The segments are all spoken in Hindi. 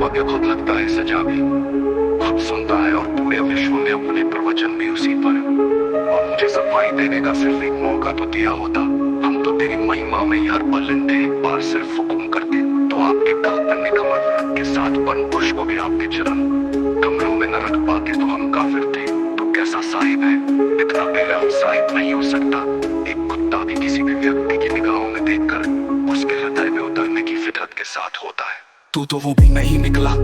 वक्त खुद लगता है सजा भी, खुद सुनता है और पूरे विश्व में अपने प्रवचन भी उसी पर। और मुझे सफाई देने का सिर्फ एक मौका तो दिया होता, हम तो तेरी महिमा में ही हर पल लेते एक बार सिर्फ हुक्म करते तो आपके दातन कमर के साथ बन पुरुष को भी आपके चरण कमरों में न रख पाते तो हम काफिर थे। तो कैसा साहिब है, इतना बेरहम साहिब नहीं हो सकता। एक कुत्ता भी किसी भी व्यक्ति की निगाहों में देखकर उसके हृदय में उतरने की फितरत के साथ होता है। तू तो वो भी नहीं निकला।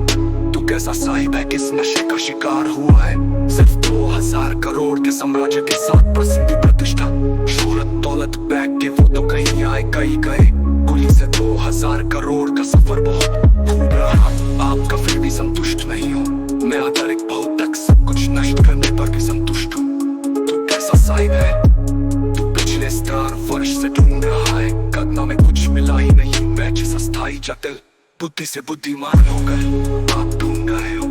तू कैसा साहिब है, किस नशे का शिकार हुआ है? सिर्फ 2000 करोड़ के साम्राज्य के साथ प्रसिद्धि प्रतिष्ठा शोहरत दौलत बैग के वो तो कहीं आए कहीं गए। कुली से 2000 करोड़ का सफर बहुत खूब रहा, आपका फिर भी संतुष्ट नहीं हो। मैं आधारिक बहुत तक सब कुछ नष्ट करने पर भी संतुष्ट हूँ। तू कैसा साहिब है, तू पिछले 4 वर्ष से ढूंढ रहा है, कदना में कुछ मिला ही नहीं। मैं जिस अस्थाई जटिल बुद्धि से बुद्धिमान होकर आप ढूंढ रहे हो,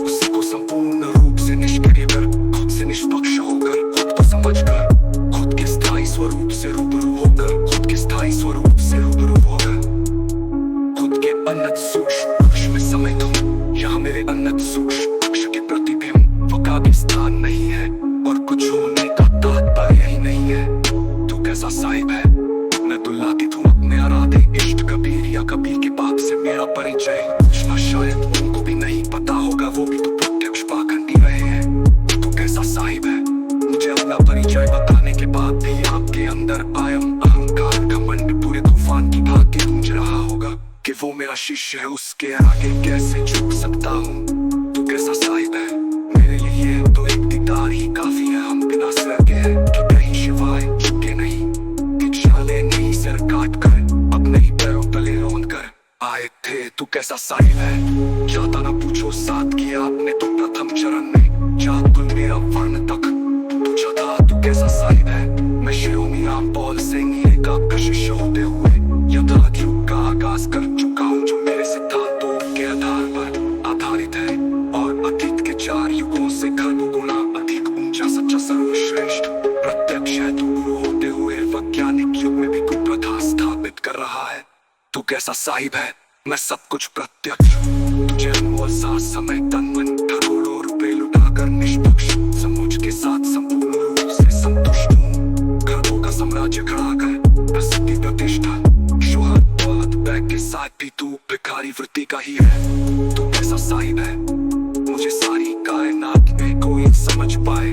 उसी को संपूर्ण रूप से निष्क्रिय कर, खुद से निष्पक्ष होकर, खुद को समझकर, खुद के स्थायी स्वरूप से रूबरू होकर, खुद के स्थायी स्वरूप से रूबरू होकर, खुद के अनंत सूक्ष्म में समेत हूँ। यहाँ मेरे अनंत सूक्ष्म के प्रतिबिंब का भी स्थान नहीं है और कुछ होने का तात्पर्य ही नहीं है। तू कैसा साहिब है, मैं दुलातित हूँ अपने आराधे इष्ट कबीर या कबीर के बाप से मेरा परिचय पूछना शायद उनको भी नहीं पता होगा, वो भी तो प्रत्यक्ष पाखंडी रहे हैं। तू कैसा साहिब है, मुझे अपना परिचय बताने के बाद भी आपके अंदर अहंकार घमंड पूरे तूफान की भांति गूंज रहा होगा कि वो मेरा शिष्य है, उसके आगे कैसे झुक सकता हूँ। तू कैसा साहिब है, मेरे लिए तो एक दीदार ही काफी है। हम बिना सिर के हैं कि कहीं शिवाय झुके नहीं, दीक्षाले नहीं सिर काट कर अपने ही पैरों तले रोन कर आए थे। तू कैसा साहिब है, ज्यादा ना पूछो साथ किया आपने तो प्रथम चरण में, जात तुम मेरा वर्ण तक पूछा था। तू कैसा साहिब है, मैं शिरोमणि राम पॉल सिंह का शिष्य होते हुए यथार्थ युग का आगाज कर चुका हूँ, जो मेरे सिद्धांतों के आधार पर आधारित है और अतीत के 4 युगों से करोड़ों गुना अधिक ऊंचा सच्चा सर्वश्रेष्ठ प्रत्यक्ष है। तू गुरु होते हुए वैज्ञानिक युग में भी कुप्रथा स्थापित कर रहा है। तू कैसा साहिब है, मैं सब कुछ प्रत्यक्ष तुझे अनमोल सा समय तन मन करोड़ों रुपए लुटाकर निष्पक्ष समझ के साथ संपूर्ण रूप से संतुष्ट हूँ। खरबों का साम्राज्य खड़ा कर प्रसिद्धि प्रतिष्ठा शोहरत दौलत बैग के साथ भी तू भिखारी वृत्ति का ही है। तू कैसा साहिब है, मुझे सारी कायनात में कोई समझ पाए